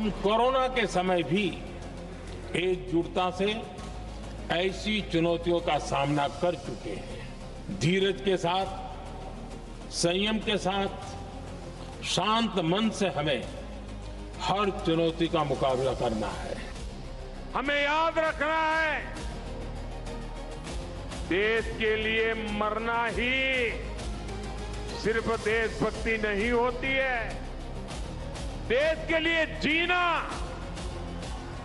हम कोरोना के समय भी एकजुटता से ऐसी चुनौतियों का सामना कर चुके हैं। धीरज के साथ, संयम के साथ, शांत मन से हमें हर चुनौती का मुकाबला करना है। हमें याद रखना है, देश के लिए मरना ही सिर्फ देशभक्ति नहीं होती है, देश के लिए जीना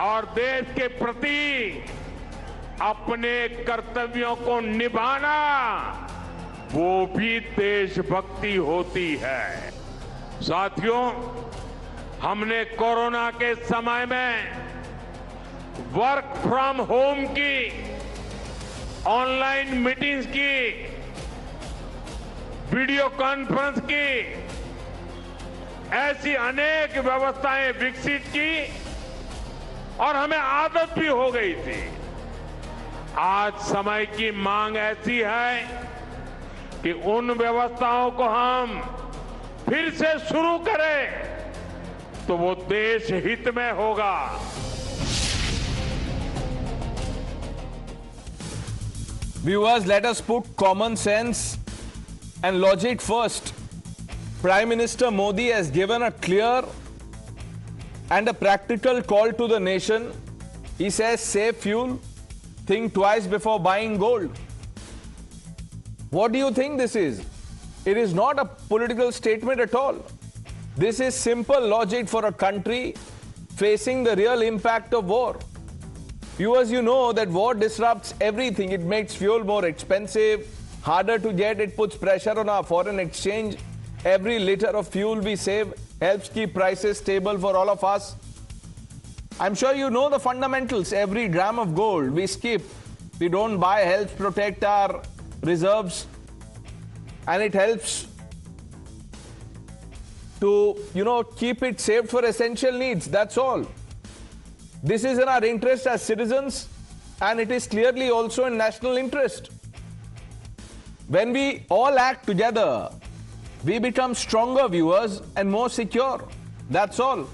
और देश के प्रति अपने कर्तव्यों को निभाना, वो भी देशभक्ति होती है। साथियों, हमने कोरोना के समय में वर्क फ्रॉम होम की, ऑनलाइन मीटिंग्स की, वीडियो कॉन्फ्रेंस की, ऐसी अनेक व्यवस्थाएं विकसित की और हमें आदत भी हो गई थी। आज समय की मांग ऐसी है कि उन व्यवस्थाओं को हम फिर से शुरू करें तो वो देश हित में होगा। Viewers, let us put common sense and logic first. Prime Minister Modi has given a clear and a practical call to the nation. He says, save fuel, think twice before buying gold. What do you think this is? It is not a political statement at all. This is simple logic for a country facing the real impact of war. Viewers, you know that war disrupts everything. It makes fuel more expensive, harder to get. It puts pressure on our foreign exchange. Every liter of fuel we save helps keep prices stable for all of us. I'm sure you know the fundamentals. Every gram of gold we skip, we don't buy, helps protect our reserves, and it helps to, keep it saved for essential needs. That's all. This is in our interest as citizens, and it is clearly also in national interest. When we all act together, we become stronger, viewers, and more secure. That's all.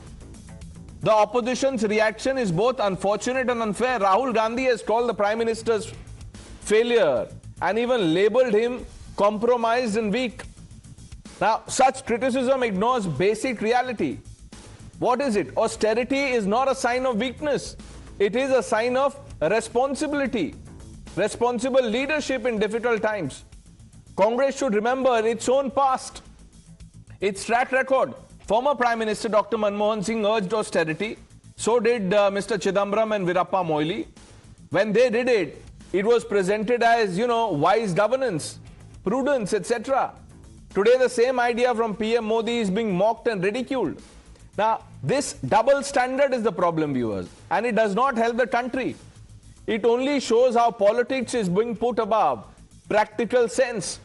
The opposition's reaction is both unfortunate and unfair. Rahul Gandhi has called the Prime Minister's failure and even labeled him compromised and weak. Now, such criticism ignores basic reality. What is it? Austerity is not a sign of weakness. It is a sign of responsibility, responsible leadership in difficult times. Congress should remember its own past, its track record. Former Prime Minister Dr. Manmohan Singh urged austerity. So did Mr. Chidambaram and Veerappa Moily. When they did it, it was presented as, wise governance, prudence, etc. Today, the same idea from PM Modi is being mocked and ridiculed. Now, this double standard is the problem, viewers, and it does not help the country. It only shows how politics is being put above practical sense.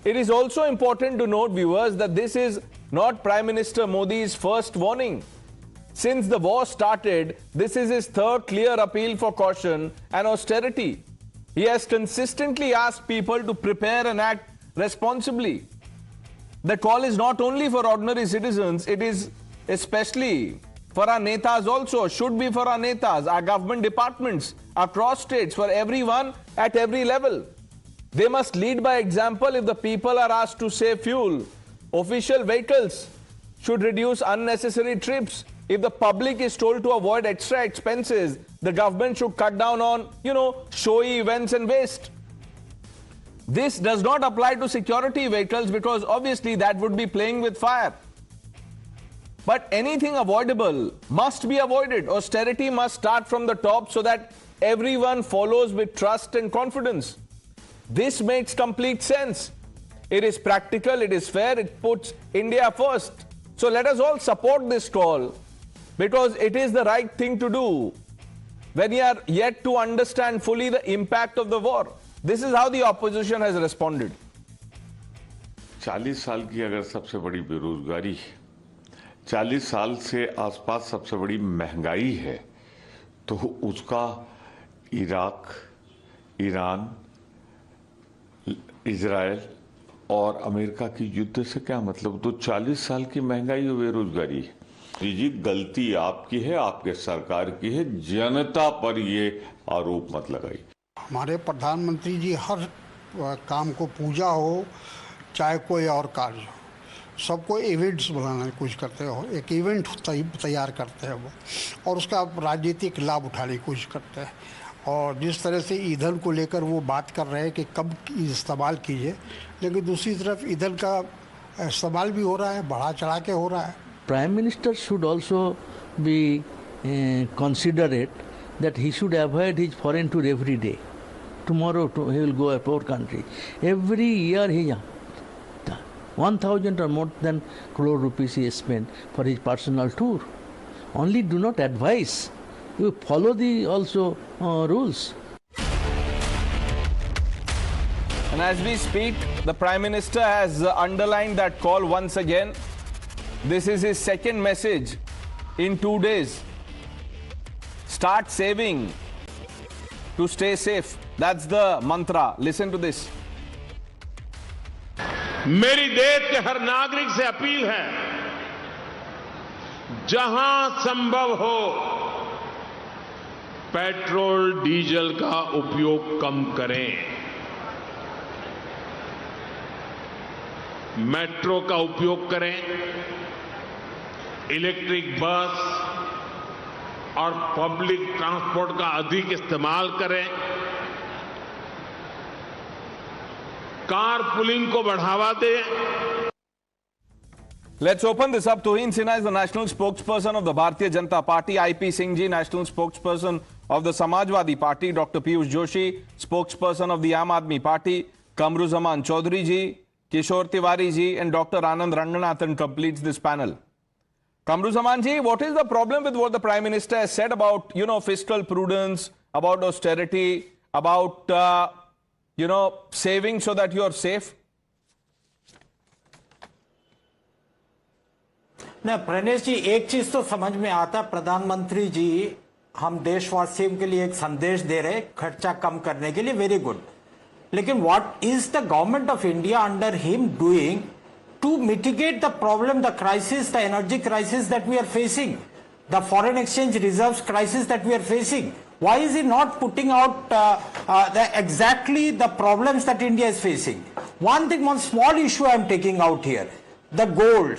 It is also important to note, viewers, that this is not Prime Minister Modi's first warning. Since the war started, this is his third clear appeal for caution and austerity. He has consistently asked people to prepare and act responsibly. The call is not only for ordinary citizens, it is especially for our netas also, should be for our netas, our government departments, across states, for everyone at every level. They must lead by example. If the people are asked to save fuel, official vehicles should reduce unnecessary trips. If the public is told to avoid extra expenses, the government should cut down on, showy events and waste. This does not apply to security vehicles because obviously that would be playing with fire. But anything avoidable must be avoided. Austerity must start from the top so that everyone follows with trust and confidence. This makes complete sense. It is practical, it is fair, it puts India first. So let us all support this call because it is the right thing to do when we are yet to understand fully the impact of the war. This is how the opposition has responded. 40 साल की अगर सबसे बड़ी बेरोजगारी, 40 साल से आसपास सबसे बड़ी महंगाई है, तो उसका इराक, ईरान, इजराइल और अमेरिका की युद्ध से क्या मतलब? तो 40 साल की महंगाई और बेरोजगारी, जी गलती आपकी है, आपके सरकार की है, जनता पर ये आरोप मत लगाइए। हमारे प्रधानमंत्री जी हर काम को पूजा हो चाहे कोई और कार्य हो, सबको इवेंट्स बनाने की कोशिश करते हो, एक इवेंट तैयार करते हैं वो, और उसका राजनीतिक लाभ उठाने की कोशिश करते हैं। और जिस तरह से ईंधन को लेकर वो बात कर रहे हैं कि कब इस्तेमाल कीजिए, लेकिन दूसरी तरफ ईंधन का इस्तेमाल भी हो रहा है, बढ़ा चढ़ा के हो रहा है। Prime Minister should also be considerate that he should avoid his foreign tour every day. Tomorrow he will go a poor country. Every year he 1,000 or more than crore rupees he spent for his personal tour. Only do not advise. You follow the also rules. And as we speak, the Prime Minister has underlined that call once again. This is his second message in 2 days. Start saving to stay safe. That's the mantra. Listen to this. मेरी देश के हर नागरिक से appeal है, जहां संभव हो petrol diesel का उपयोग कम करें, मेट्रो का उपयोग करें, इलेक्ट्रिक बस और पब्लिक ट्रांसपोर्ट का अधिक इस्तेमाल करें, कार पुलिंग को बढ़ावा दें। Let's open this up. Tuhin Sinha is the national spokesperson of the Bharatiya Janata Party. IP Singh ji, national spokesperson of the Samajwadi Party. Dr. Piyush Joshi, spokesperson of the Aam Aadmi Party. Kamruzaman Chaudhary ji, Kishore Tiwari ji, and Dr. Anand Ranganathan completes this panel. Kamruzaman ji, what is the problem with what the Prime Minister has said about, fiscal prudence, about austerity, about, saving so that you are safe? नहीं प्रणेश जी, एक चीज तो समझ में आता, प्रधानमंत्री जी हम देशवासियों के लिए एक संदेश दे रहे खर्चा कम करने के लिए, वेरी गुड, लेकिन what is the government of India under him doing to mitigate the problem, the crisis, the energy crisis that we are facing, the foreign exchange reserves crisis that we are facing? Why is he not putting out exactly the problems that India is facing? One thing, one small issue I am taking out here, the gold.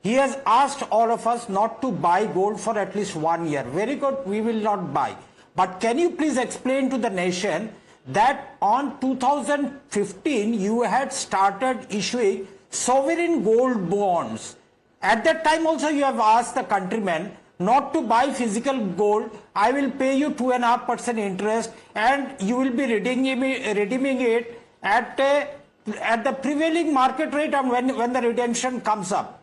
He has asked all of us not to buy gold for at least 1 year. Very good, we will not buy. But can you please explain to the nation that on 2015 you had started issuing sovereign gold bonds. At that time also you have asked the countrymen not to buy physical gold. I will pay you 2.5% interest and you will be redeeming it at the prevailing market rate and when the redemption comes up.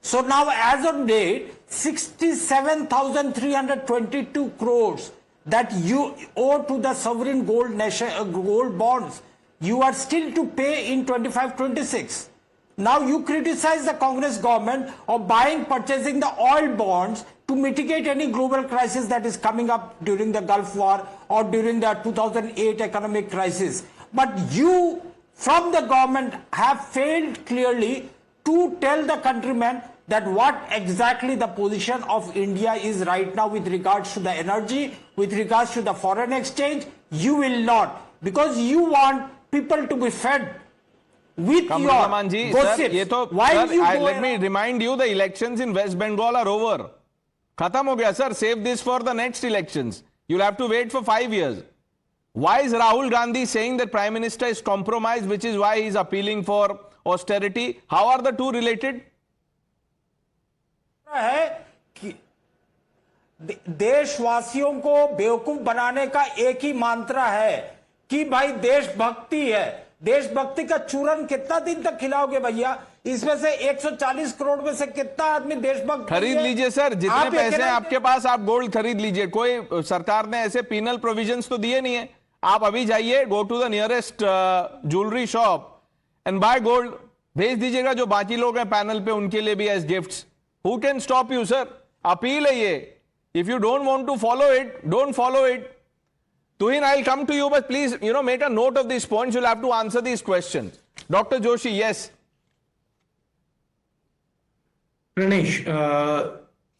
So now as of date, 67,322 crores that you owe to the sovereign gold bonds, you are still to pay in 25-26. Now you criticize the Congress government of purchasing the oil bonds to mitigate any global crisis that is coming up during the Gulf War or during the 2008 economic crisis. But you from the government have failed clearly to tell the countrymen that what exactly the position of India is right now with regards to the energy, with regards to the foreign exchange. You will not, because you want people to be fed with your gossips. Let me remind you, the elections in West Bengal are over. Khatam ho gaya, sir. Save this for the next elections. You'll have to wait for 5 years. Why is Rahul Gandhi saying that Prime Minister is compromised, which is why he's appealing for austerity? How are the two related? है कि देशवासियों को बेवकूफ बनाने का एक ही मंत्र है कि भाई देशभक्ति है। देशभक्ति का चूरन कितना दिन तक खिलाओगे भैया? इसमें से 140 करोड़ में से कितना आदमी देशभक्त खरीद लीजिए सर, जितने पैसे हैं आपके पास आप गोल्ड खरीद लीजिए। कोई सरकार ने ऐसे पीनल प्रोविजंस तो दिए नहीं है। आप अभी जाइए, go to the nearest jewellery shop and buy gold, भेज दीजिएगा जो बाकी लोग हैं पैनल पे उनके लिए भी as gifts. Who can stop you, sir? Appeal है ये. If you don't want to follow it, don't follow it. Tuhin, I'll come to you, but please, make a note of these points. You'll have to answer these questions. Dr. Joshi, yes. Pranesh,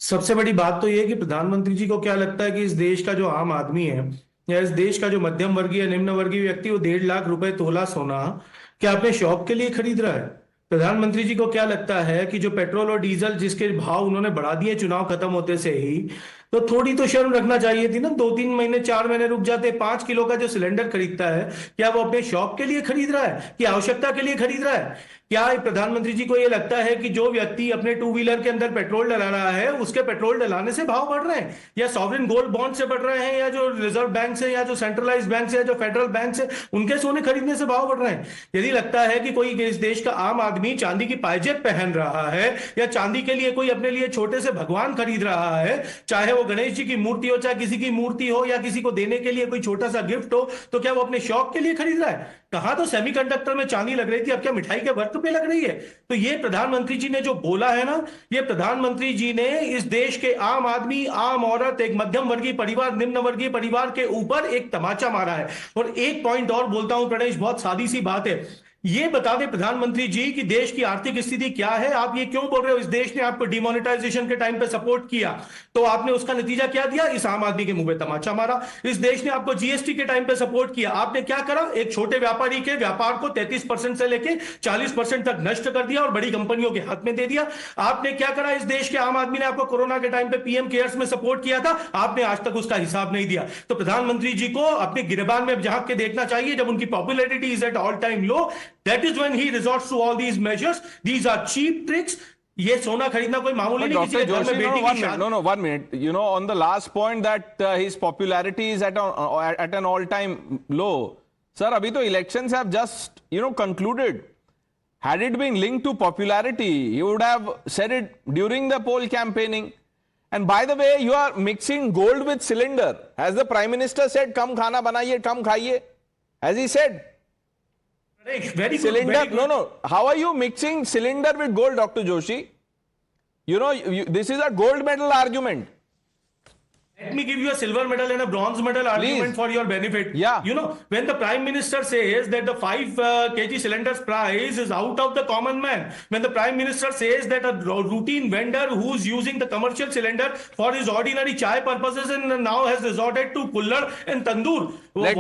सबसे बड़ी बात तो यह है कि प्रधानमंत्री जी को क्या लगता है कि इस देश का जो आम आदमी है या इस देश का जो मध्यम वर्गीय निम्न वर्गीय व्यक्ति वो 1.5 लाख रुपए तोला सोना क्या अपने शौक के लिए खरीद रहा है? प्रधानमंत्री जी को क्या लगता है कि जो पेट्रोल और डीजल जिसके भाव उन्होंने बढ़ा दिए चुनाव खत्म होते से ही, तो थोड़ी तो शर्म रखना चाहिए थी ना, 2-3 महीने 4 महीने रुक जाते। 5 किलो का जो सिलेंडर खरीदता है क्या वो अपने शौक के लिए खरीद रहा है कि आवश्यकता के लिए खरीद रहा है? क्या प्रधानमंत्री जी को यह लगता है कि जो व्यक्ति अपने 2 व्हीलर के अंदर पेट्रोल डला रहा है उसके पेट्रोल डलाने से भाव बढ़ रहे हैं, या सॉवरेन गोल्ड बॉन्ड से बढ़ रहे हैं, या जो रिजर्व बैंक से, या जो सेंट्रलाइज बैंक से, या जो फेडरल बैंक से उनके सोने खरीदने से भाव बढ़ रहे हैं? यदि लगता है कि कोई इस देश का आम आदमी चांदी की पायजेब पहन रहा है या चांदी के लिए कोई अपने लिए छोटे से भगवान खरीद रहा है, चाहे वो गणेश जी की मूर्ति हो, चाहे किसी की मूर्ति हो, या किसी को देने के लिए कोई छोटा सा गिफ्ट हो, तो क्या वो अपने शौक के लिए खरीद रहा है? कहां तो सेमीकंडक्टर में चांदी लग रही थी, अब क्या मिठाई के वर्क पे लग रही है? तो ये प्रधानमंत्री जी ने जो बोला है ना, ये प्रधानमंत्री जी ने इस देश के आम आदमी, आम औरत, एक मध्यम वर्गीय परिवार, निम्न वर्गीय परिवार के ऊपर एक तमाचा मारा है। और एक पॉइंट और बोलता हूं प्रणेश, बहुत सादी सी बात है, ये बता दें प्रधानमंत्री जी कि देश की आर्थिक स्थिति क्या है। आप ये क्यों बोल रहे हो इस देश ने आपको डिमोनेटाइजेशन के टाइम पे सपोर्ट किया, तो आपने उसका नतीजा क्या दिया? इस आम आदमी के मुंह पे तमाचा मारा। इस देश ने आपको जीएसटी के टाइम पे सपोर्ट किया, आपने क्या करा? एक छोटे व्यापारी के व्यापार को 33% से लेके 40% तक नष्ट कर दिया और बड़ी कंपनियों के हाथ में दे दिया। आपने क्या करा? इस देश के आम आदमी ने आपको कोरोना के टाइम पे पीएम केयर्स में सपोर्ट किया था, आपने आज तक उसका हिसाब नहीं दिया। तो प्रधानमंत्री जी को अपने गिरबान में झांक के देखना चाहिए, जब उनकी popularity is at all time low, that is when he resorts to all these measures. These are cheap tricks. ये सोना खरीदना कोई मामूली नहीं, किसी के घर में बेटी की शादी। No, 1 minute. You know, on the last point that his popularity is at an all-time low. Sir, अभी तो elections have just, concluded. Had it been linked to popularity, you would have said it during the poll campaigning. And by the way, you are mixing gold with cylinder. As the Prime Minister said, कम खाना बनाइए, कम खाइए. As he said. Very cylinder, good, very good. No. How are you mixing cylinder with gold, Dr. Joshi? This is a gold medal argument. Let me give you a silver medal and a bronze medal argument for your benefit. Yeah. When the Prime Minister says that the 5 kg cylinders price is out of the common man, when the Prime Minister says that a routine vendor who's using the commercial cylinder for his ordinary chai purposes and now has resorted to kullar and tandoor. Let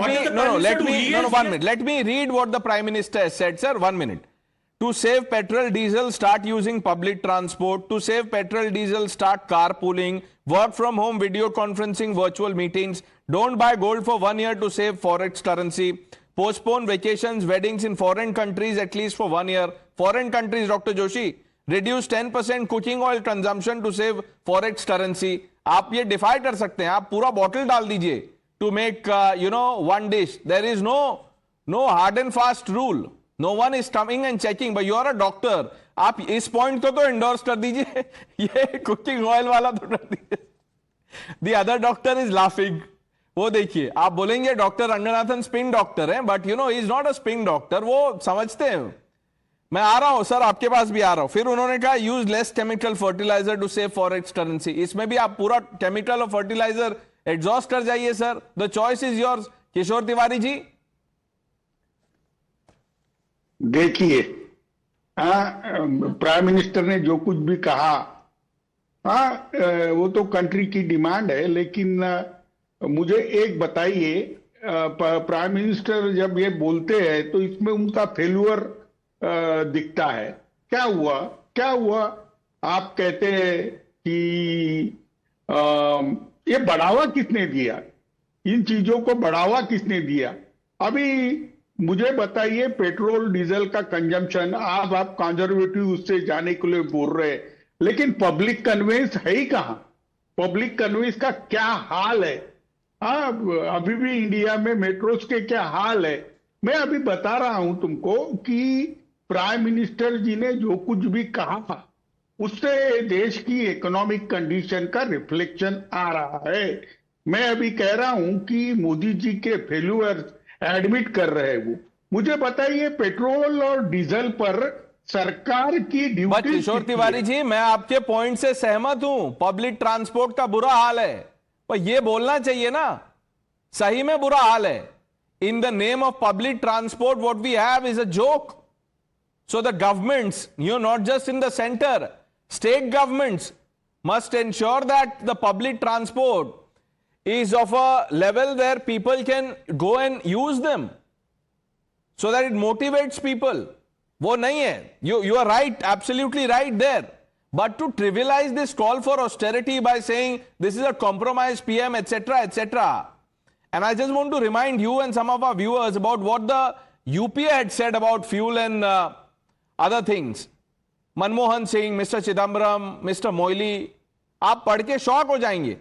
me read what the Prime Minister has said, sir. 1 minute. To save petrol, diesel, start using public transport. To save petrol, diesel, start carpooling. Work from home, video conferencing, virtual meetings. Don't buy gold for 1 year to save forex currency. Postpone vacations, weddings in foreign countries at least for 1 year. Foreign countries, Dr. Joshi. Reduce 10% cooking oil consumption to save forex currency. आप ये DeFi कर सकते हैं, आप पूरा bottle डाल दीजिए to make, one dish. There is no hard and fast rule. No one is coming and checking, but you are a doctor. आप इस पॉइंट को तो एंडोर्स कर दीजिए, ये कुकिंग ऑयल वाला तो कर दीजिए. The other doctor is laughing. वो देखिए, आप बोलेंगे डॉक्टर रंगनाथन स्पिन डॉक्टर हैं, but he is not a spin doctor. वो समझते हैं. मैं आ रहा हूं सर, आपके पास भी आ रहा हूं. फिर उन्होंने कहा use less chemical fertiliser to save forex currency. इसमें भी आप पूरा केमिकल और फर्टिलाइजर एग्जॉस्ट कर जाइए sir. The choice is yours. Kishore Tiwari ji, देखिए, प्राइम मिनिस्टर ने जो कुछ भी कहा, वो तो कंट्री की डिमांड है, लेकिन मुझे एक बताइए, प्राइम मिनिस्टर जब ये बोलते हैं तो इसमें उनका फेल्यूर दिखता है. क्या हुआ? आप कहते हैं कि ये बढ़ावा किसने दिया, इन चीजों को बढ़ावा किसने दिया? अभी मुझे बताइए, पेट्रोल डीजल का कंजम्पशन, आप कंजर्वेटिव उससे जाने के लिए बोल रहे हैं, लेकिन पब्लिक कन्वेंस है ही कहां? पब्लिक कन्वेंस का क्या हाल है? अभी भी इंडिया में मेट्रोस के क्या हाल है? मैं अभी बता रहा हूं तुमको कि प्राइम मिनिस्टर जी ने जो कुछ भी कहा उससे देश की इकोनॉमिक कंडीशन का रिफ्लेक्शन आ रहा है. मैं अभी कह रहा हूं कि मोदी जी के फेल्यूर एडमिट कर रहे हैं वो. मुझे बताइए, पेट्रोल और डीजल पर सरकार की ड्यूटी. किशोर तिवारी जी, मैं आपके पॉइंट से सहमत हूं, पब्लिक ट्रांसपोर्ट का बुरा हाल है, पर यह बोलना चाहिए ना, सही में बुरा हाल है. In the name of public transport what we have is a joke. So the governments, not just in the centre, state governments, must ensure that the public transport is of a level where people can go and use them so that it motivates people. वो नहीं है. You are right, absolutely right there. But to trivialize this call for austerity by saying this is a compromise PM, etc., etc. And I just want to remind you and some of our viewers about what the UPA had said about fuel and other things. Manmohan Singh, Mr. Chidambaram, Mr. Moily, आप पढ़ के shock हो जाएंगे.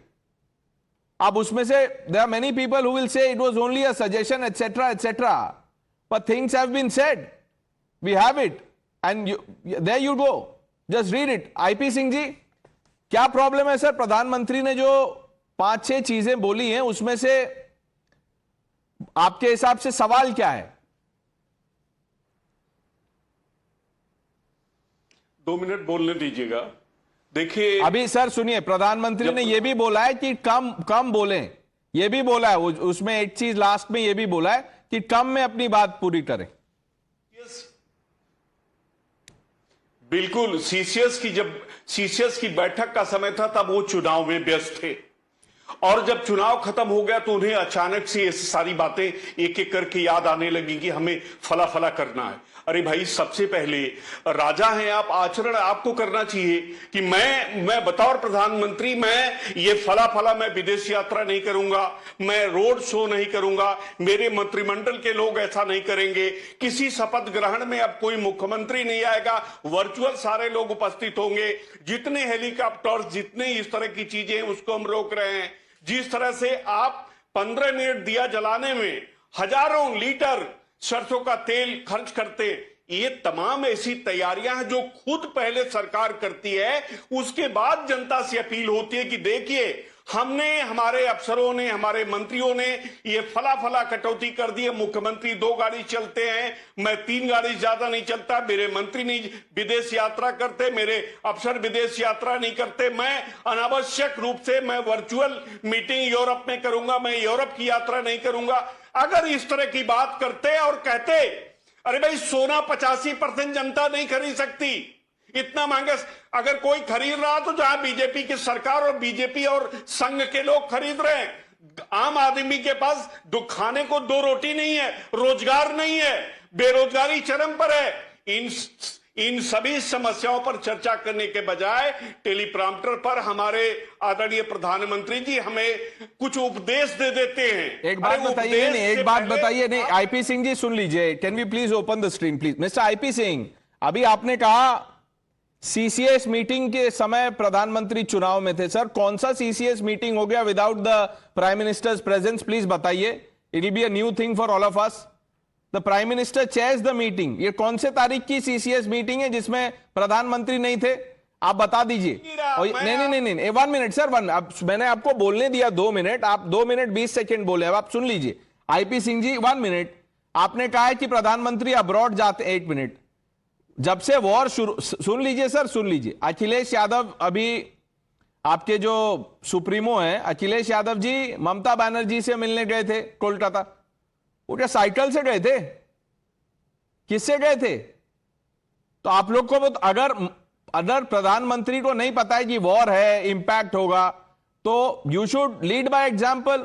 अब उसमें से there are many people who will say it was only a suggestion, etc., etc. But things have been said. We have it. And there you go. Just read it. IP Singh ji, क्या problem है sir? प्रधानमंत्री ने जो 5-6 चीजें बोली हैं उसमें से आपके हिसाब से सवाल क्या है? 2 मिनट बोलने दीजिएगा. देखिए अभी सर सुनिए, प्रधानमंत्री ने यह भी बोला है कि कम बोलें. यह भी बोला है, उसमें एक चीज लास्ट में यह भी बोला है कि कम में अपनी बात पूरी करें. बिल्कुल. जब सीसीएस की बैठक का समय था तब वो चुनाव में व्यस्त थे, और जब चुनाव खत्म हो गया तो उन्हें अचानक से ये सारी बातें एक एक करके याद आने लगी कि हमें फला फला करना है. अरे भाई, सबसे पहले राजा हैं आप, आचरण आपको करना चाहिए कि मैं बतौर प्रधानमंत्री मैं ये फला फला, मैं विदेश यात्रा नहीं करूंगा, मैं रोड शो नहीं करूंगा, मेरे मंत्रिमंडल के लोग ऐसा नहीं करेंगे, किसी शपथ ग्रहण में अब कोई मुख्यमंत्री नहीं आएगा, वर्चुअल सारे लोग उपस्थित होंगे, जितने हेलीकॉप्टर, जितने इस तरह की चीजें उसको हम रोक रहे हैं. जिस तरह से आप 15 मिनट दिया जलाने में हजारों लीटर सरसों का तेल खर्च करते, ये तमाम ऐसी तैयारियां हैं जो खुद पहले सरकार करती है, उसके बाद जनता से अपील होती है कि देखिए हमने, हमारे अफसरों ने, हमारे मंत्रियों ने ये फला फला कटौती कर दी है. मुख्यमंत्री 2 गाड़ी चलते हैं, मैं 3 गाड़ी ज्यादा नहीं चलता, मेरे मंत्री नहीं विदेश यात्रा करते, मेरे अफसर विदेश यात्रा नहीं करते, मैं अनावश्यक रूप से मैं वर्चुअल मीटिंग यूरोप में करूंगा, मैं यूरोप की यात्रा नहीं करूंगा. अगर इस तरह की बात करते और कहते अरे भाई सोना 85% जनता नहीं खरीद सकती, इतना महंगा, अगर कोई खरीद रहा तो जहां बीजेपी की सरकार और बीजेपी और संघ के लोग खरीद रहे हैं, आम आदमी के पास खाने को 2 रोटी नहीं है, रोजगार नहीं है, बेरोजगारी चरम पर है. इन सभी समस्याओं पर चर्चा करने के बजाय टेलीप्रॉम्प्टर पर हमारे आदरणीय प्रधानमंत्री जी हमें कुछ उपदेश दे देते हैं. एक बात बताइए, नहीं एक बात बताइए, नहीं आईपी सिंह जी सुन लीजिए. Can we please open the screen please. Mister IP Singh, अभी आपने कहा सीसीएस मीटिंग के समय प्रधानमंत्री चुनाव में थे. सर कौन सा सीसीएस मीटिंग हो गया without the prime minister's presence? Please बताइए. It will be a new thing for all of us. The prime minister chairs the meeting. ये कौन से तारीख की सीसीएस मीटिंग है जिसमें प्रधानमंत्री नहीं थे? आप बता दीजिए. नहीं 1 मिनट सर, मैंने आपको बोलने दिया 2 मिनट, आप 2 मिनट 20 सेकेंड बोले. अब आप सुन लीजिए. IP Singh ji 1 minute. आपने कहा है कि प्रधानमंत्री अब्रॉड जाते. 1 मिनट. जब से वॉर शुरू, सुन लीजिए सर, सुन लीजिए. अखिलेश यादव, अभी आपके जो सुप्रीमो हैं अखिलेश यादव जी, ममता बनर्जी से मिलने गए थे कोलकाता. वो क्या साइकिल से गए थे? किससे गए थे? तो आप लोग को अगर प्रधानमंत्री को नहीं पता है कि वॉर है, इंपैक्ट होगा, तो you should lead by example.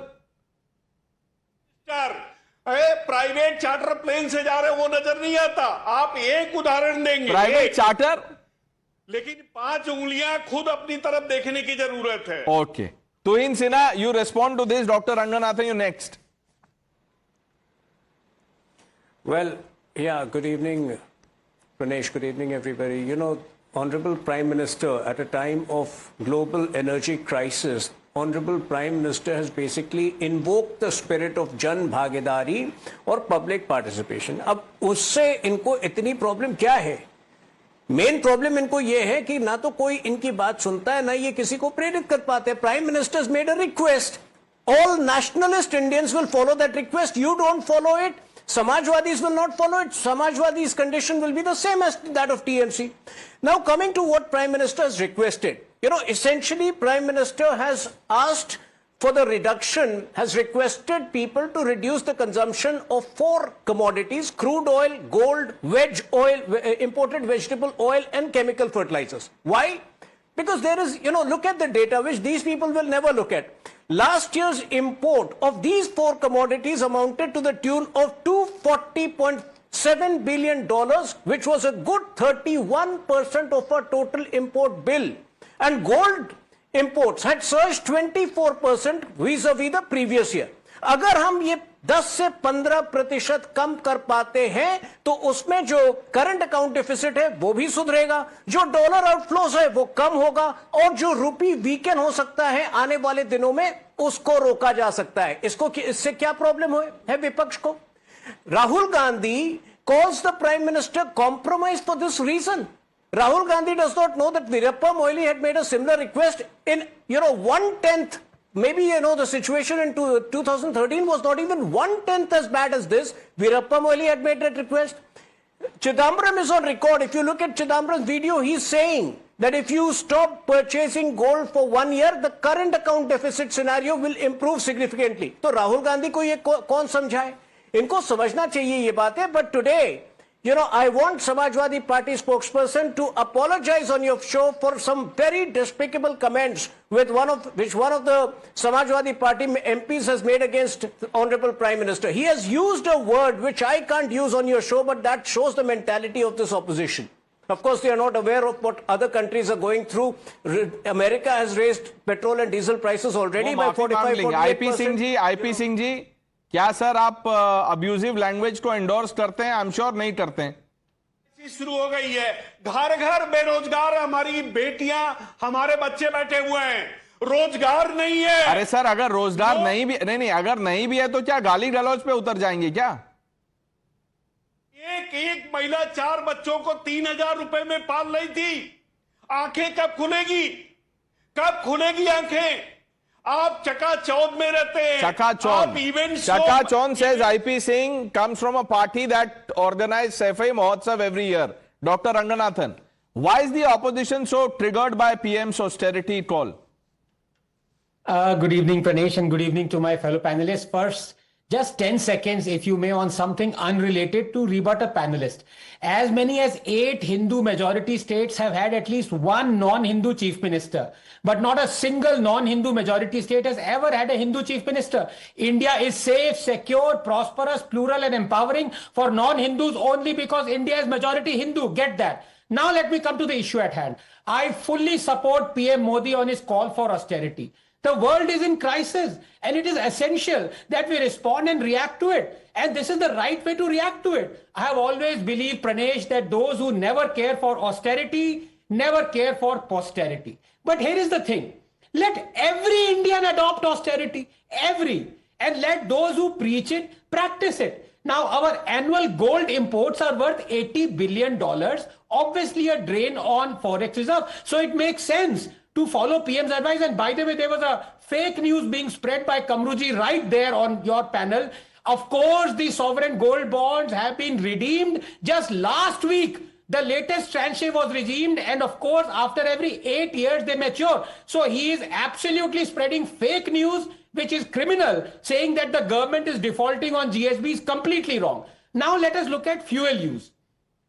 Private charter plane से जा रहे वो नजर नहीं आता. आप एक उदाहरण देंगे प्राइवेट चार्टर, लेकिन 5 उंगलियां खुद अपनी तरफ देखने की जरूरत है. Okay. Tuhin Sinha, you respond to this. Doctor Ranganathan, you next. Well, yeah, good evening, Pranesh. Good evening, everybody. You know, Honorable Prime Minister, at a time of global energy crisis, Honorable Prime Minister has basically invoked the spirit of Jan Bhagidari or public participation. अब उससे इनको इतनी problem क्या है? Main problem इनको ये है कि ना तो कोई इनकी बात सुनता है, ना ये किसी को प्रेरित कर पाते. Prime ministers made a request. All nationalist Indians will follow that request. You don't follow it. Samajwadis will not follow it. Samajwadi's condition will be the same as that of TMC. Now coming to what Prime Minister has requested. You know, essentially Prime Minister has asked for the reduction, has requested people to reduce the consumption of 4 commodities: crude oil, gold, veg oil, imported vegetable oil and chemical fertilizers. Why? Because there is, look at the data which these people will never look at. Last year's import of these 4 commodities amounted to the tune of $240.7 billion, which was a good 31% of our total import bill. And gold imports had surged 24% vis-a-vis the previous year. अगर हम ये 10 से 15% कम कर पाते हैं तो उसमें जो करंट अकाउंट डिफिसिट है वो भी सुधरेगा, जो डॉलर आउटफ्लोज है वो कम होगा, और जो रुपी वीकन हो सकता है आने वाले दिनों में उसको रोका जा सकता है। इससे क्या प्रॉब्लम है विपक्ष को? Rahul Gandhi calls the Prime Minister compromised for this reason. Rahul Gandhi does not know that Veerappa Moily had made a similar request in, 1/10. Maybe, the situation in 2013 was not even 1/10 as bad as this. Veerappa Moily had made that request. Chidambaram is on record. If you look at Chidambaram's video, he's saying that if you stop purchasing gold for 1 year, the current account deficit scenario will improve significantly. So Rahul Gandhi को ये कौन समझाए? इनको समझना चाहिए ये बातें. But today, I want Samajwadi Party spokesperson to apologize on your show for some very despicable comments which one of the Samajwadi Party MPs has made against the Honorable Prime Minister. He has used a word which I can't use on your show, but that shows the mentality of this opposition. Of course, they are not aware of what other countries are going through. America has raised petrol and diesel prices already by 45-48%. IP Singh ji, क्या sir आप abusive language को endorse करते हैं? I am sure नहीं करते हैं। शुरू हो गई है, घर घर बेरोजगार, हमारी बेटियां, हमारे बच्चे बैठे हुए हैं, रोजगार नहीं है। अरे सर, अगर रोजगार नहीं अगर नहीं भी है तो क्या गाली गलौज पे उतर जाएंगे क्या? एक महिला 4 बच्चों को 3,000 रुपए में पाल रही थी। आंखें कब खुलेगी? कब खुलेगी आंखें? आप चकाचौंध में रहते हैं। चकाचौंध says IP Singh comes from a party that organized Saifai Mahotsav every year. Dr. Ranganathan, why is the opposition so triggered by PM's austerity call? Good evening, Pranesh, and good evening to my fellow panelists. First, just 10 seconds, if you may, on something unrelated to rebut a panelist. As many as 8 Hindu majority states have had at least one non-Hindu chief minister, but not a single non-Hindu majority state has ever had a Hindu chief minister. India is safe, secure, prosperous, plural, and empowering for non-Hindus only because India is majority Hindu. Get that. Now let me come to the issue at hand. I fully support PM Modi on his call for austerity. The world is in crisis and it is essential that we respond and react to it. And this is the right way to react to it. I have always believed, Pranesh, that those who never care for austerity never care for posterity. But here is the thing. Let every Indian adopt austerity. Every. And let those who preach it practice it. Now, our annual gold imports are worth $80 billion. Obviously a drain on forex reserve. So it makes sense to follow PM's advice. And by the way, there was a fake news being spread by Kamruji right there on your panel. Of course, the sovereign gold bonds have been redeemed. Just last week, the latest tranche was redeemed. And of course, after every 8 years, they mature. So he is absolutely spreading fake news, which is criminal. Saying that the government is defaulting on GSB is completely wrong. Now let us look at fuel use.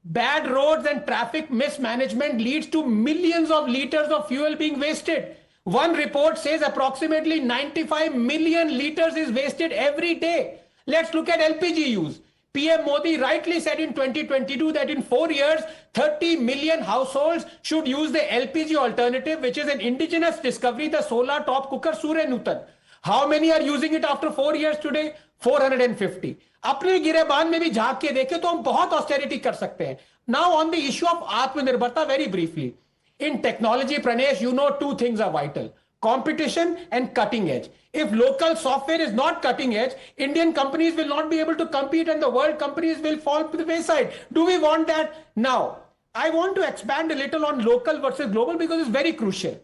Bad roads and traffic mismanagement leads to millions of liters of fuel being wasted. One report says approximately 95 million liters is wasted every day. Let's look at LPG use. PM Modi rightly said in 2022 that in 4 years, 30 million households should use the LPG alternative, which is an indigenous discovery, the solar top cooker Surya Nutan. How many are using it after 4 years today? 450. अपने गिरेबान में भी झांक के देखें तो हम बहुत austerity कर सकते हैं. Now on the issue of आत्मनिर्भरता, very briefly. In technology, Pranesh, you know 2 things are vital. Competition and cutting edge. If local software is not cutting edge, Indian companies will not be able to compete and the world companies will fall to the wayside. Do we want that? Now, I want to expand a little on local versus global because it's very crucial.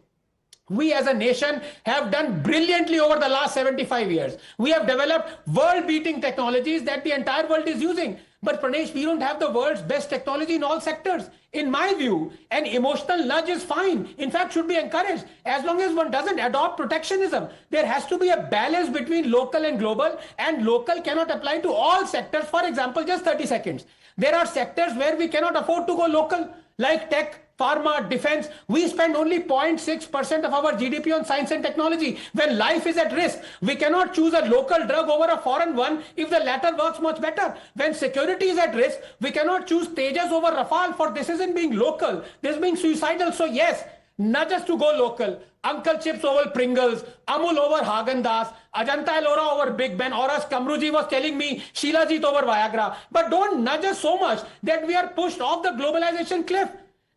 We as a nation have done brilliantly over the last 75 years. We have developed world-beating technologies that the entire world is using. But Pranesh, we don't have the world's best technology in all sectors. In my view, an emotional nudge is fine. In fact, should be encouraged. As long as one doesn't adopt protectionism, there has to be a balance between local and global, and local cannot apply to all sectors. For example, just 30 seconds. There are sectors where we cannot afford to go local, like tech, pharma, defense. We spend only 0.6% of our GDP on science and technology. When life is at risk, we cannot choose a local drug over a foreign one if the latter works much better. When security is at risk, we cannot choose Tejas over Rafale, for this isn't being local. This is being suicidal. So yes, nudges to go local. Uncle Chips over Pringles, Amul over Haagen-Dazs, Ajanta Ellora over Big Ben, or as Kamruji was telling me, Sheilajit over Viagra. But don't nudge us so much that we are pushed off the globalization cliff.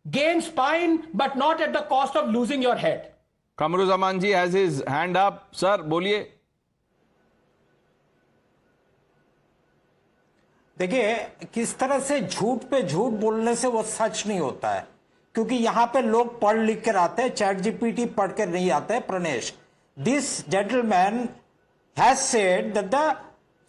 Gain spine, but not at the cost of losing your head. Kamruzaman ji has his hand up. Sir, बोलिए. देखिए किस तरह से झूठ पे झूठ बोलने से वो सच नहीं होता है, क्योंकि यहां पे लोग पढ़ लिख कर आते हैं, चैट जीपीटी पढ़ कर नहीं आते हैं. Pranesh, this gentleman has said that the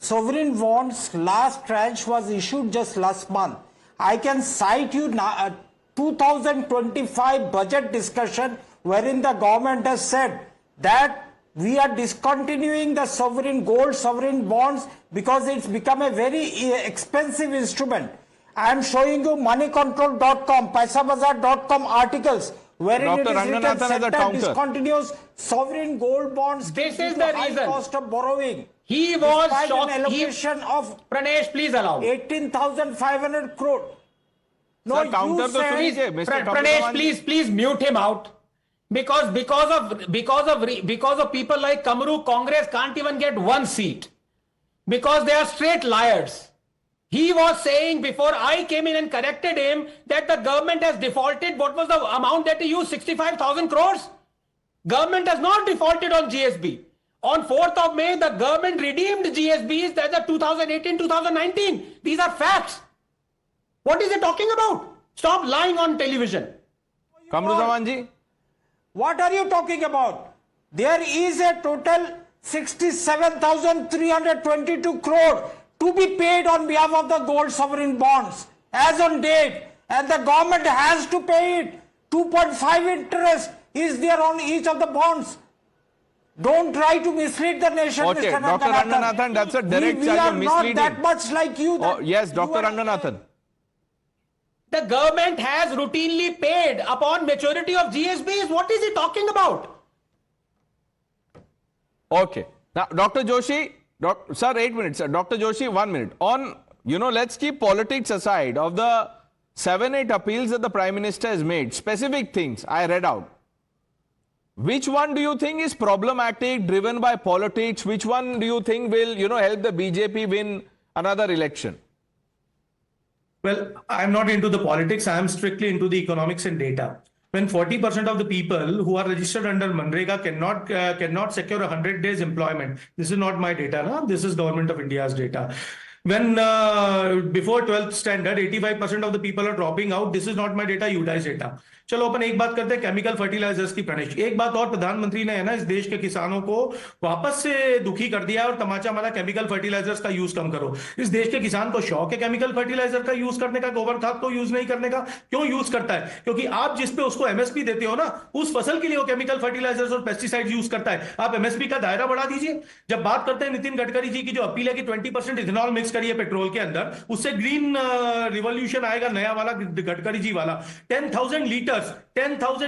sovereign bonds last tranche was issued just last month. I can cite you now 2025 budget discussion wherein the government has said that we are discontinuing the sovereign gold, sovereign bonds because it's become a very expensive instrument. I am showing you moneycontrol.com, paisabazar.com articles wherein it is written Center discontinues sovereign gold bonds. This is the high reason. Cost of borrowing. He was Despite shocked. an allocation of Pranesh, please allow. 18,500 crore. No, Sir, counter you said, Pranesh, please mute him out. Because of people like Kamru, Congress can't even get one seat. Because they are straight liars. He was saying before I came in and corrected him that the government has defaulted. What was the amount that he used? 65,000 crores? Government has not defaulted on GSB. On 4th of May, the government redeemed GSBs. That's the 2018-2019. These are facts. What is he talking about? Stop lying on television. Kamruzaman ji. What are you talking about? There is a total 67,322 crore to be paid on behalf of the gold sovereign bonds as on date, and the government has to pay it. 2.5 interest is there on each of the bonds. Don't try to mislead the nation, Okay, Mr. Dr. Ranganathan, that's a direct we charge are of not misleading. that much like you. Oh, yes, Dr. Ranganathan. The government has routinely paid upon maturity of GSBs. What is he talking about? Okay. Now, Dr. Joshi, sir, 8 minutes. Sir. Dr. Joshi, 1 minute. On, let's keep politics aside. Of the 7-8 appeals that the Prime Minister has made, specific things I read out. Which one do you think is problematic, driven by politics? Which one do you think will, help the BJP win another election? Well, I'm not into the politics. I'm strictly into the economics and data. When 40% of the people who are registered under Manrega cannot secure 100 days employment, this is not my data. No? This is Government of India's data. When before 12th standard, 85% of the people are dropping out. This is not my data, UDAI's data. चलो अपन एक बात करते हैं chemical fertilisers की. प्रणेश, एक बात और प्रधानमंत्री ने है ना इस देश के किसानों को वापस से दुखी कर दिया और तमाचा मारा केमिकल फर्टिलाइजर्स का यूज कम करो. इस देश के किसान को शौक है केमिकल फर्टिलाइजर का यूज करने का, गोबर खाद को यूज नहीं करने का. क्यों यूज करता है? क्योंकि आप जिस पे उसको एमएसपी देते हो ना, उस फसल के लिए वो केमिकल फर्टिलाइजर्स और पेस्टिसाइड यूज करता है. आप एमएसपी का दायरा बढ़ा दीजिए. जब बात करते हैं नितिन गडकरी जी की जो अपील है कि 20% इथेनॉल मिक्स करिए पेट्रोल के अंदर, उससे ग्रीन रिवॉल्यूशन आएगा, नया वाला गडकरी जी वाला. 10,000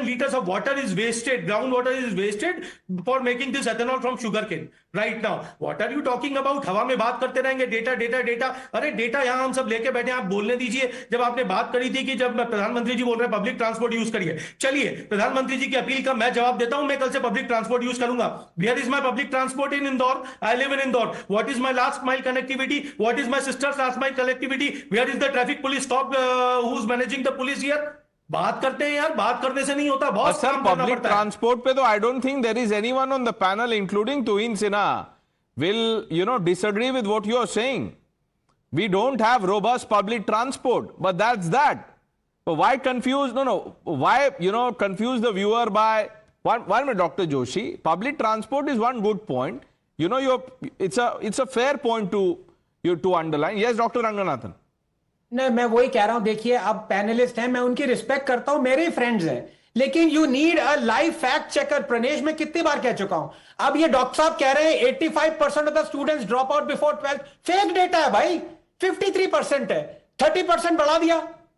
liters of water is wasted, groundwater is wasted for making this ethanol from sugarcane. Right now, what are you talking about? हवा में बात करते रहेंगे, डेटा डेटा डेटा. अरे डेटा यहां हम सब लेके बैठे, आप बोलने दीजिए. जब आपने बात करी थी कि जब प्रधानमंत्री जी बोल रहे हैं पब्लिक ट्रांसपोर्ट यूज करिए, चलिए प्रधानमंत्री जी की अपील का मैं जवाब देता हूं. मैं कल से पब्लिक ट्रांसपोर्ट यूज करूंगा. Where is my public transport in Indore? I live in Indore. What is my last mile connectivity? What is my sister's last mile connectivity? Where is the traffic police stop who's managing the police here? बात करते हैं यार, बात करने से नहीं होता, बहुत सर पब्लिक ट्रांसपोर्ट पे तो I don't think there is anyone on the panel including Tuhin Sinha will disagree with what you are saying. We don't have robust public transport, but that's that. So why confuse? Why confuse the viewer by one minute, Dr. Joshi. Public transport is one good point. It's a fair point to underline. Yes, Dr. Ranganathan. नहीं, मैं वही कह रहा हूं. देखिए, अब panelist हैं, मैं उनकी रिस्पेक्ट करता हूं, मेरे ही फ्रेंड्स हैं, लेकिन you need a live fact checker. Pranesh, मैं कितनी बार कह चुका हूं. अब ये डॉक्टर साहब कह रहे हैं 85% of the students drop out before 12th. Fake data है भाई. 53% है. 30% बढ़ा दिया.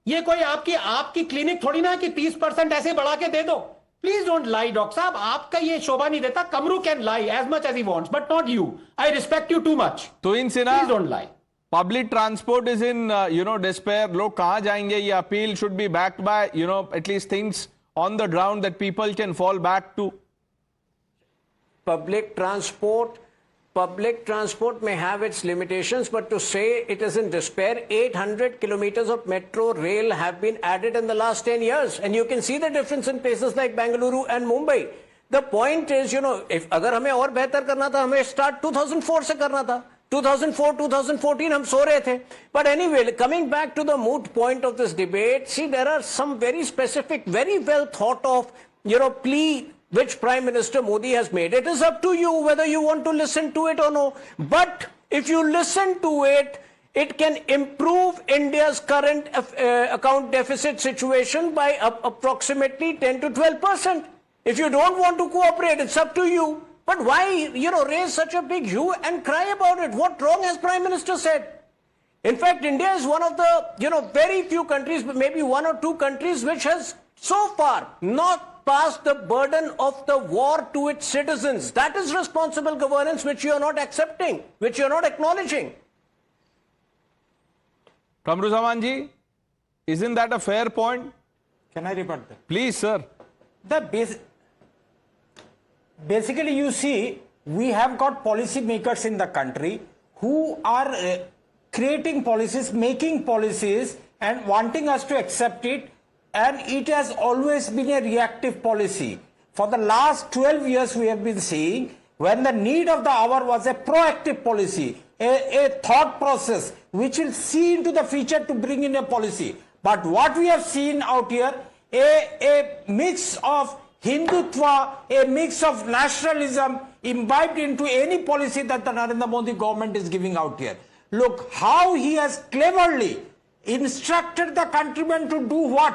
ये कोई आपकी क्लिनिक थोड़ी ना कि 30% ऐसे बढ़ा के दे दो. Please don't lie, डॉक्टर साहब. आपका ये शोभा नहीं देता. Kamru can lie as much as he wants, but not you. I respect you too much. तो इनसे ना Please don't lie. Public transport is in despair. लोग कहाँ जाएंगे? ये appeal should be backed by at least things on the ground that people can fall back to. Public transport may have its limitations, but to say it is in despair, 800 kilometers of metro rail have been added in the last 10 years. And you can see the difference in places like Bengaluru and Mumbai. The point is, if अगर हमें और बेहतर करना था, हमें start 2004 से करना था. 2004, 2014 हम सो रहे थे. But anyway, coming back to the moot point of this debate, see, there are some very specific, very well thought of, plea which Prime Minister Modi has made. It is up to you whether you want to listen to it or no. But if you listen to it, it can improve India's current account deficit situation by approximately 10 to 12%. If you don't want to cooperate, it's up to you. But why, raise such a big hue and cry about it? What wrong has Prime Minister said? In fact, India is one of the, very few countries, maybe one or two countries, which has so far not passed the burden of the war to its citizens. That is responsible governance, which you are not accepting, which you are not acknowledging. Kamruzaman ji, isn't that a fair point? Can I rebut that? Please, sir. Basically, you see, we have got policy makers in the country who are creating policies, making policies, and wanting us to accept it. And it has always been a reactive policy. For the last 12 years, we have been seeing when the need of the hour was a proactive policy, a thought process which will see into the future to bring in a policy. But what we have seen out here, a mix of Hindutva, a mix of nationalism imbibed into any policy that the Narendra Modi government is giving out here. Look how he has cleverly instructed the countrymen to do what.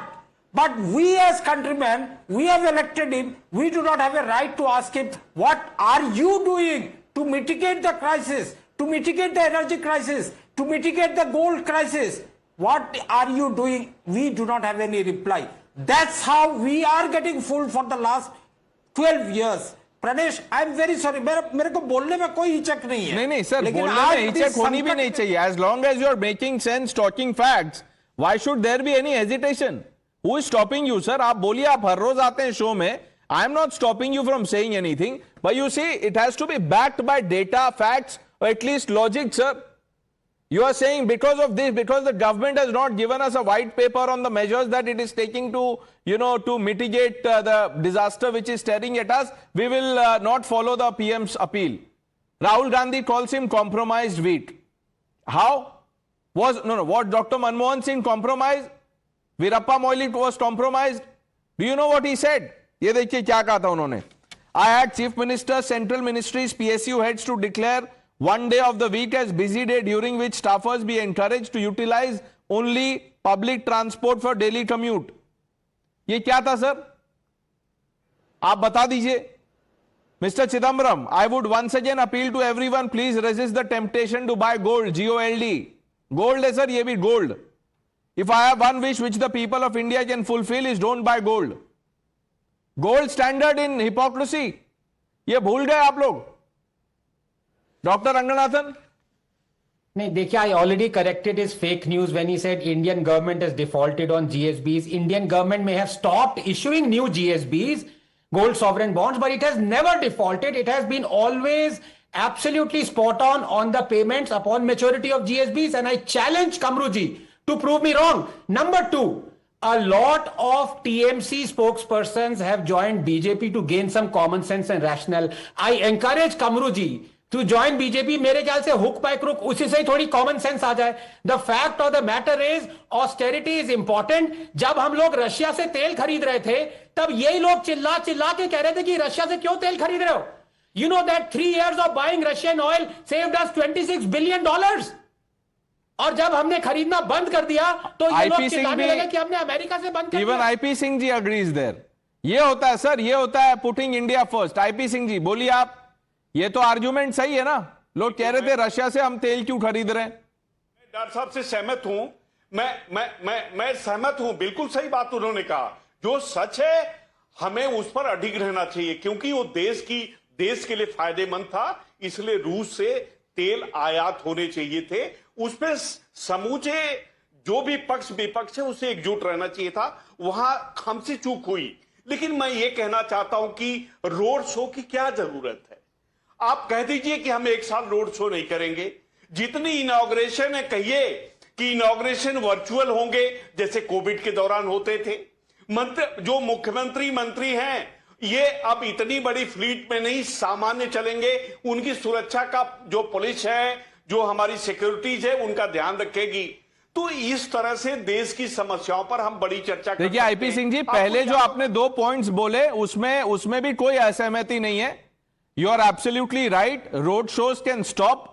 But we as countrymen, we have elected him. We do not have a right to ask him, what are you doing to mitigate the crisis, to mitigate the energy crisis, to mitigate the gold crisis? What are you doing? We do not have any reply. That's how we are getting fooled for the last 12 years. Pranesh, I am very sorry. मेरे को बोलने में कोई हिचक नहीं है. नहीं sir, बोलने में हिचक होनी भी नहीं चाहिए. As long as you are making sense, talking facts, why should there be any hesitation? Who is stopping you, sir? आप बोलिए, आप हर रोज आते हैं शो में. I am not stopping you from saying anything, but you see, it has to be backed by data, facts, or at least logic, sir. You are saying because of this, because the government has not given us a white paper on the measures that it is taking to, to mitigate the disaster which is staring at us, we will not follow the PM's appeal. Rahul Gandhi calls him compromised wheat. How? What Dr. Manmohan Singh compromised? Veerappa Moily was compromised. Do you know what he said? ये देखिए क्या कहा था उन्होंने. I had chief ministers, central ministries, PSU heads to declare one day of the week as busy day during which staffers be encouraged to utilize only public transport for daily commute. ये क्या था sir? आप बता दीजिए. Mr. Chidambaram, I would once again appeal to everyone, please resist the temptation to buy gold, G-O-L-D. Gold है sir, ये भी gold. If I have one wish which the people of India can fulfill is don't buy gold. Gold standard in hypocrisy. ये भूल गए आप लोग. Dr. Ranganathan? नहीं देखिए, I already corrected his fake news when he said Indian government has defaulted on GSBs. Indian government may have stopped issuing new GSBs, gold sovereign bonds, but it has never defaulted. It has been always absolutely spot on the payments upon maturity of GSBs, and I challenge Kamruji to prove me wrong. Number two, a lot of TMC spokespersons have joined BJP to gain some common sense and rationale. I encourage Kamruji to join BJP. मेरे ख्याल से hook by crook उसी से ही थोड़ी common sense आ जाए. The fact of the matter is austerity is important. जब हम लोग रशिया से तेल खरीद रहे थे तब यही लोग चिल्ला चिल्ला के कह रहे थे कि रशिया से क्यों तेल खरीद रहे हो. You know that 3 years of buying Russian oil saved us $26 billion. और जब हमने खरीदना बंद कर दिया तो ये लोग चिल्लाने लगे कि हमने अमेरिका से बंद कर दिया. Even IP Singh ji agrees there. ये होता है सर, ये होता है putting India first. IP Singh ji बोलिए आप. ये तो आर्गुमेंट सही है ना. लोग कह रहे थे रशिया से हम तेल क्यों खरीद रहे हैं. मैं डॉक्टर साहब से सहमत हूं. मैं सहमत हूं, बिल्कुल सही बात उन्होंने कहा। जो सच है हमें उस पर अडिग रहना चाहिए, क्योंकि वो देश के लिए फायदेमंद था, इसलिए रूस से तेल आयात होने चाहिए थे। उस पर समूचे जो भी पक्ष विपक्ष है उसे एकजुट रहना चाहिए था, वहां हमसे चूक हुई। लेकिन मैं ये कहना चाहता हूं कि रोड शो की क्या जरूरत है? आप कह दीजिए कि हम एक साल रोड शो नहीं करेंगे। जितनी इनॉग्रेशन है कहिए कि इनॉग्रेशन वर्चुअल होंगे जैसे कोविड के दौरान होते थे। जो मुख्यमंत्री मंत्री हैं ये अब इतनी बड़ी फ्लीट में नहीं सामान्य चलेंगे, उनकी सुरक्षा का जो पुलिस है, जो हमारी सिक्योरिटीज है, उनका ध्यान रखेगी। तो इस तरह से देश की समस्याओं पर हम बड़ी चर्चा देखिए आईपी सिंह जी, पहले जो आपने 2 पॉइंट्स बोले उसमें भी कोई असहमति नहीं है। You are absolutely right, road shows can stop.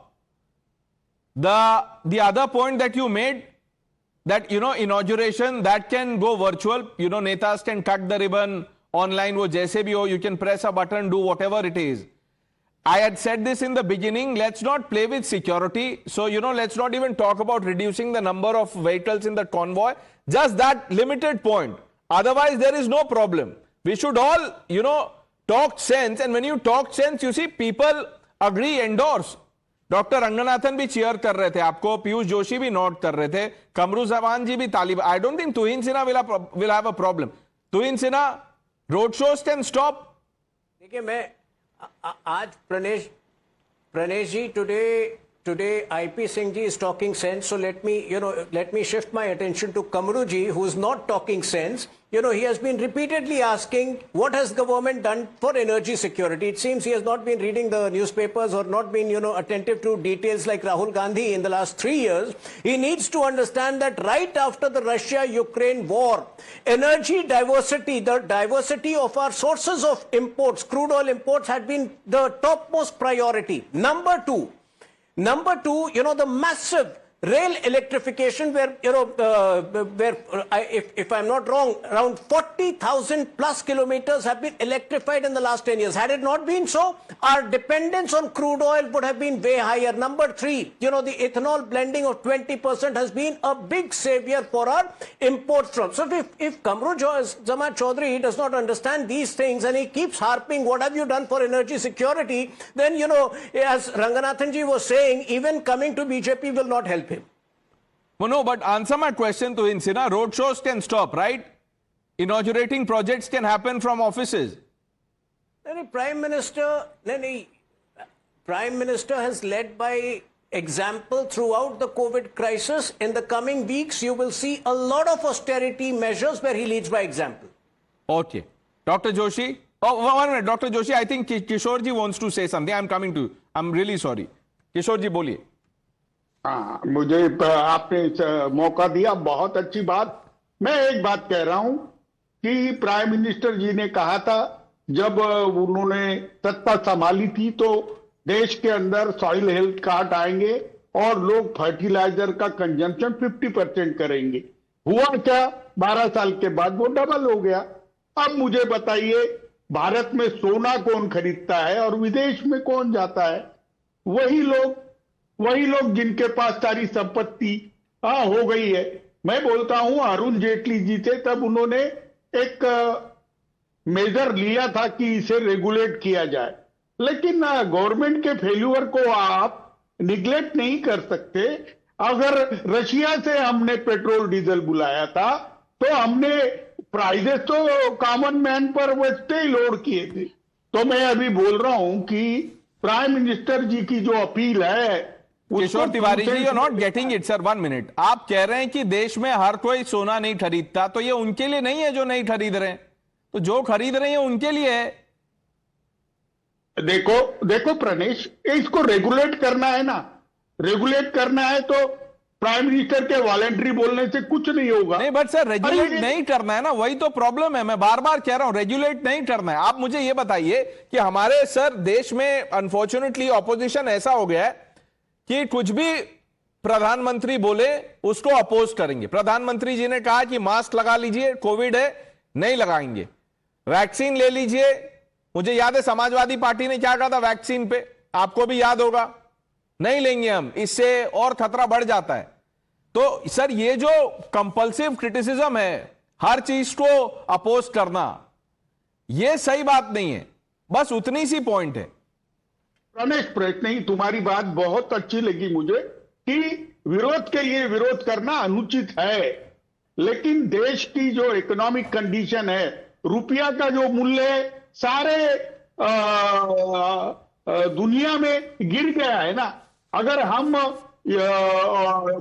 The other point that you made, that inauguration that can go virtual, netas can cut the ribbon online, wo jaise bhi ho, you can press a button, do whatever it is. I had said this in the beginning, let's not play with security. So let's not even talk about reducing the number of vehicles in the convoy, just that limited point. Otherwise there is no problem. We should all talk sense, and when you talk sense, you see people agree, endorse. Doctor Ranganathan भी cheer कर रहे थे, आपको पीयूष जोशी भी note कर रहे थे, कमरू जमान जी भी तालिब। I don't think Tuhin Sinha will have a problem. Tuhin Sinha, road shows can stop. देखिए मैं आज प्रणेश जी, today IP Singh ji is talking sense, so let me shift my attention to Kamru ji, who is not talking sense. He has been repeatedly asking what has government done for energy security. It seems he has not been reading the newspapers or not been attentive to details like Rahul Gandhi in the last 3 years. He needs to understand that right after the Russia-Ukraine war, energy diversity, the diversity of our sources of imports, crude oil imports, had been the topmost priority. Number two, the massive rail electrification, where if I'm not wrong, around 40,000 plus kilometers have been electrified in the last 10 years. Had it not been so, our dependence on crude oil would have been way higher. Number three, the ethanol blending of 20% has been a big savior for our imports from. So if Kamru Zaman Chaudhary does not understand these things and he keeps harping, what have you done for energy security, then as Ranganathan ji was saying, even coming to BJP will not help him. Well, no, but answer my question to Sinha. Road shows can stop, right? Inaugurating projects can happen from offices. Prime Minister has led by example throughout the COVID crisis. In the coming weeks, you will see a lot of austerity measures where he leads by example. Okay. Dr. Joshi? Oh, 1 minute. Dr. Joshi, I think Kishore ji wants to say something. I'm coming to you. I'm really sorry. Kishore ji, boliye. हाँ, मुझे आपने मौका दिया, बहुत अच्छी बात। मैं एक बात कह रहा हूं कि प्राइम मिनिस्टर जी ने कहा था जब उन्होंने सत्ता संभाली थी तो देश के अंदर सॉइल हेल्थ कार्ड आएंगे और लोग फर्टिलाइजर का कंजम्पशन 50% करेंगे। हुआ क्या? 12 साल के बाद वो डबल हो गया। अब मुझे बताइए, भारत में सोना कौन खरीदता है और विदेश में कौन जाता है? वही लोग जिनके पास सारी संपत्ति हो गई है। मैं बोलता हूं अरुण जेटली जी थे, तब उन्होंने एक मेजर लिया था कि इसे रेगुलेट किया जाए, लेकिन गवर्नमेंट के फेल्यूर को आप निगलेक्ट नहीं कर सकते। अगर रशिया से हमने पेट्रोल डीजल बुलाया था तो हमने प्राइजेस तो कॉमन मैन पर वैसे ही लोड किए थे। तो मैं अभी बोल रहा हूं कि प्राइम मिनिस्टर जी की जो अपील है, Kishore Tiwari ji, you not getting it sir, 1 minute. आप कह रहे हैं कि देश में हर कोई सोना नहीं खरीदता, तो ये उनके लिए नहीं है जो नहीं खरीद रहे हैं, तो जो खरीद रहे हैं उनके लिए है। देखो प्रणेश, इसको रेगुलेट करना है ना, रेगुलेट करना है तो प्राइम मिनिस्टर के वॉलेंट्री बोलने से कुछ नहीं होगा। नहीं बट सर रेगुलेट नहीं करना है ना, वही तो प्रॉब्लम है। मैं बार बार कह रहा हूं रेगुलेट नहीं करना है। आप मुझे ये बताइए कि हमारे सर देश में अनफॉर्चुनेटली ऑपोजिशन ऐसा हो गया है कि कुछ भी प्रधानमंत्री बोले उसको अपोज करेंगे। प्रधानमंत्री जी ने कहा कि मास्क लगा लीजिए, कोविड है, नहीं लगाएंगे। वैक्सीन ले लीजिए, मुझे याद है समाजवादी पार्टी ने क्या कहा था वैक्सीन पे, आपको भी याद होगा, नहीं लेंगे हम, इससे और खतरा बढ़ जाता है। तो सर ये जो कंपल्सिव क्रिटिसिज्म है, हर चीज को अपोज करना, ये सही बात नहीं है। बस उतनी सी पॉइंट है। रमेश नहीं, तुम्हारी बात बहुत अच्छी लगी मुझे कि विरोध के लिए विरोध करना अनुचित है, लेकिन देश की जो इकोनॉमिक कंडीशन है, रुपया का जो मूल्य है सारे दुनिया में गिर गया है ना। अगर हम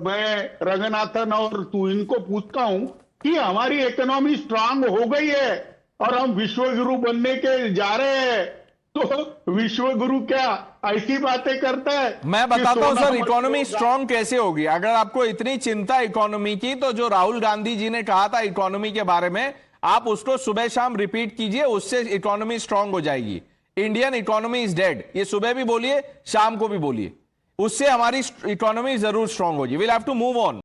मैं रंगनाथन और तू इनको पूछता हूं कि हमारी इकोनॉमी स्ट्रांग हो गई है और हम विश्वगुरु बनने के जा रहे हैं, तो विश्वगुरु क्या ऐसी बातें करता है? मैं बताता हूं सर इकोनॉमी स्ट्रांग कैसे होगी। अगर आपको इतनी चिंता इकोनॉमी की, तो जो राहुल गांधी जी ने कहा था इकोनॉमी के बारे में, आप उसको सुबह शाम रिपीट कीजिए, उससे इकोनॉमी स्ट्रांग हो जाएगी। इंडियन इकोनॉमी इज डेड, ये सुबह भी बोलिए, शाम को भी बोलिए, उससे हमारी इकोनॉमी जरूर स्ट्रांग होगी। Will have to move on.